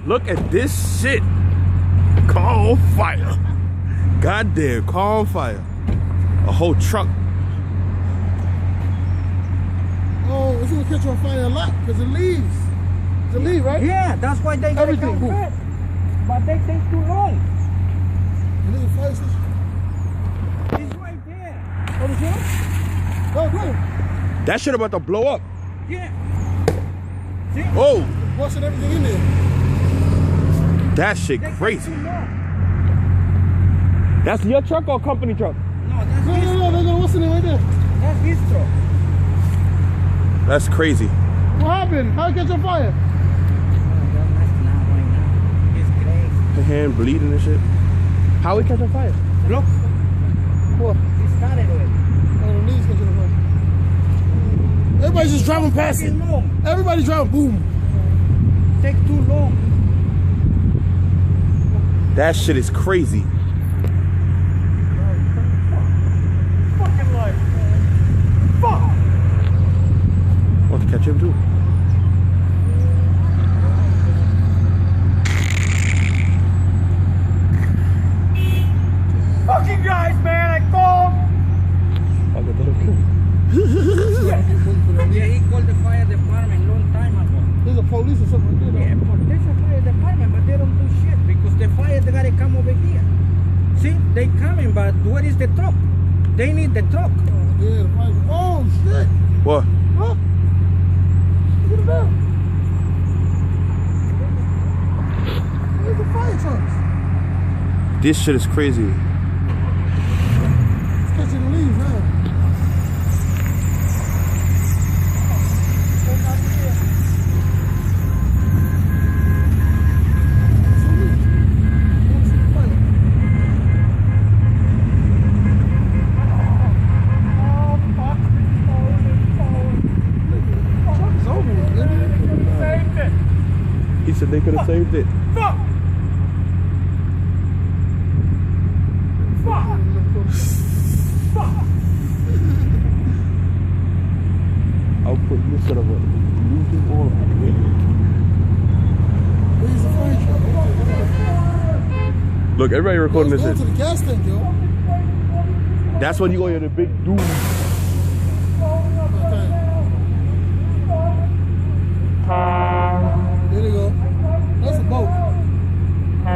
Look at this shit. Car on fire. Goddamn, car on fire. A whole truck. Oh, it's gonna catch on fire a lot because it leaves. It's a leaf, right? Yeah, that's why they gotta come back. But they take too long. And there's a fire station. It's right there. Oh, the truck? Oh, good. That shit about to blow up. Yeah. See? Oh, Washing everything in there. that shit They crazy. take too long. That's your truck or company truck? No, that's No, his no, no, they're gonna what's in there right there. That's his truck. That's crazy. What happened? How it catch on fire? It's crazy. The hand bleeding and shit. How we catch on fire? Look, What? he started with. Oh, the leaves catching on fire. Everybody's just driving past it. Taking long. Everybody's driving, boom. Take too long. That shit is crazy. Fucking life, man. Fuck. Want to catch him too. Fucking guys, man, I called. Yeah, he called the fire department long time ago. There's a police or something right there. Yeah, but there's a fire department, but they don't do shit because the fire, they gotta come over here. See, they coming, but where is the truck? They need the truck. Yeah, the fire. Oh, shit. What? Huh? Look at that. Where's the fire trucks? This shit is crazy. It's catching the leaves, huh? He said they could have saved it. Fuck! Fuck! Fuck! I'll put this sort of a losing all Where's the fire truck? Look, everybody recording this Let's go shit. to the gas tank, yo. That's when you go in the big doom. There they go. That's a boat. I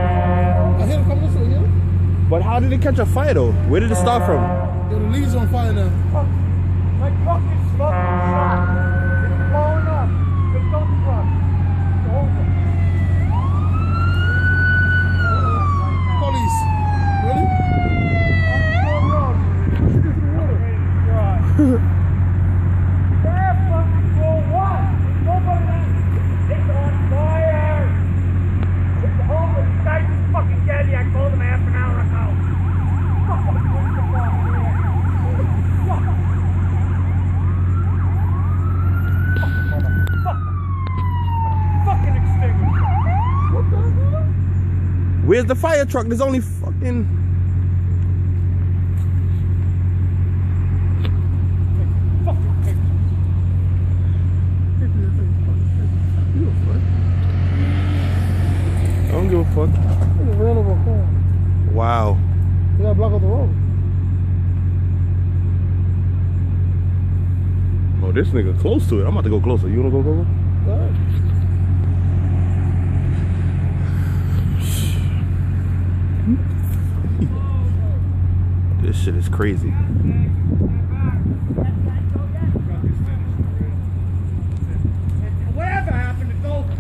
hear them coming this way, yeah? But how did it catch a fire though? Where did it start from? Yo, the leaves on fire now. My truck is fucking shot. It's blowing up. The dump truck. It's over. Police. Ready? Yeah, fucking for what? Nobody. It's on fire. It's over. The guy just fucking dead. I called him half an hour ago. Fucking bring the fuck here. Fuck. Fucking extinguisher. What the hell? Where's the fire truck? There's only fucking... I don't give a fuck. It's a ran over a car. Wow. You gotta block up the road. Oh, this nigga close to it. I'm about to go closer. You wanna go closer? All right. This shit is crazy. Whatever happened, it's over. Now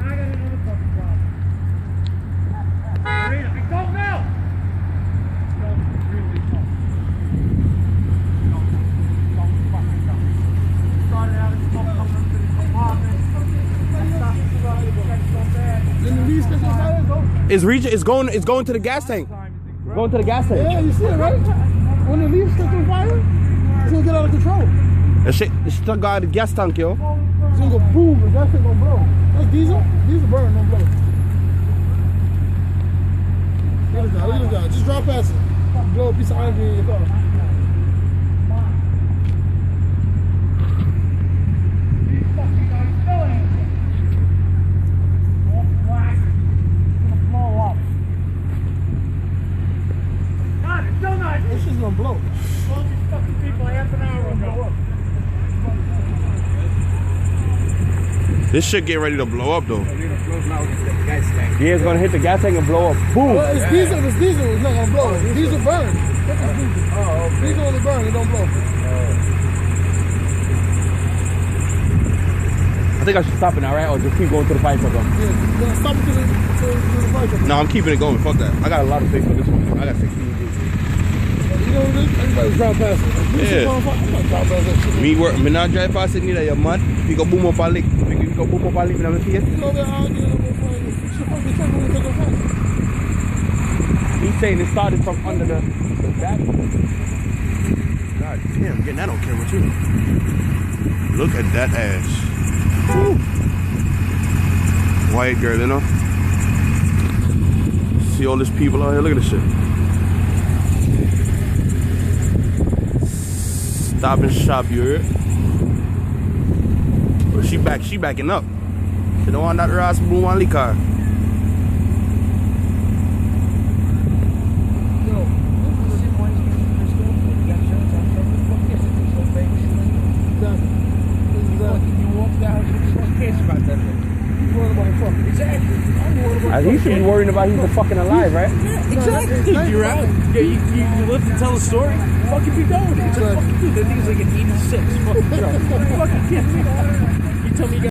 I got another fucking problem. Marina, I don't know. Don't really know. Don't fucking know. Started out as smoke coming into this apartment. I stopped the truck, it got so bad. Then the leaves catch on fire, it's over. It's going to the gas tank. Going to the gas tank. Yeah, you see it, right? When the leaves catch on fire, it's gonna get out of control. That shit got out of the gas tank, yo. It's gonna go boom, and that thing gonna blow. That's diesel. Diesel burn, don't blow. Look at this guy, look at this guy. Just drive past it. Blow a piece of iron in your car. These fucking guys still ain't. This shit getting ready to blow up though. Yeah, it's gonna hit the gas tank and blow up. Boom. Well, it's diesel. It's diesel. It's not gonna blow. Diesel burn. That's just diesel. Oh, okay. Diesel only burn. It don't blow. I think I should stop it now, right? Or just keep going to the fire truck. Yeah, then stop it to the fire truck. No, I'm keeping it going. Fuck that. I got a lot of space for this one. I got 16 G's. You know what it is? Everybody's driving past it. Yeah. I'm not driving past that shit. Me not drive past it neither, you mad. You go boom up and lick. You go boom up and lick in my face. You know they're arguing about fire. Shit, fuck the truck when they take a fire. He's saying it started from under the back. God damn, getting that on camera too. Look at that ass. Woo. White girl, you know. See all these people out here. Look at this shit. Stop and shop, you heard? Well, she backing up. She don't want that ass boom on the car. He should be worrying about he's fucking alive, right? Exactly. You're out. Yeah, you live to tell a story. Fucking be done with it. It's like, fucking dude, that thing's like an 86. Fucking kid. You tell me you got